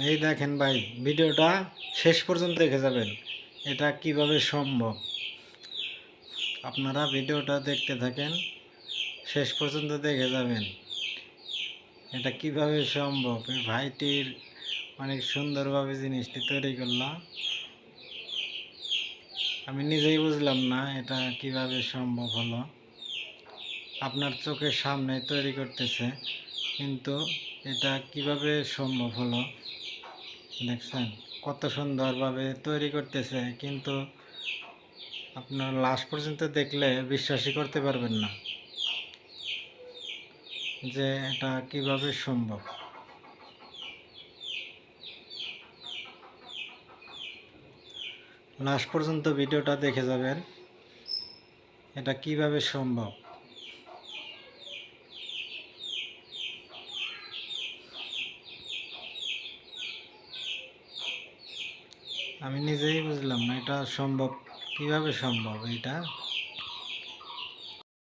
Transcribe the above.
এই দেখেন ভাই, ভিডিওটা শেষ পর্যন্ত দেখে যাবেন। এটা কিভাবে সম্ভব, আপনারা ভিডিওটা দেখতে থাকেন, শেষ পর্যন্ত দেখে যাবেন এটা কিভাবে সম্ভব। এই ভাইটির অনেক সুন্দরভাবে জিনিসটি তৈরি করলাম, আমি নিজেই বুঝলাম না এটা কিভাবে সম্ভব হলো। আপনার চোখের সামনে তৈরি করতেছে, কিন্তু এটা কিভাবে সম্ভব হলো দেখছেন কত সুন্দরভাবে তৈরি করতেছে, কিন্তু আপনার লাস্ট পর্যন্ত দেখলে বিশ্বাসই করতে পারবেন না যে এটা কিভাবে সম্ভব। লাস্ট পর্যন্ত ভিডিওটা দেখে যাবেন এটা কিভাবে সম্ভব। আমি নিজেই বুঝলাম না এটা সম্ভব, কিভাবে সম্ভব এটা।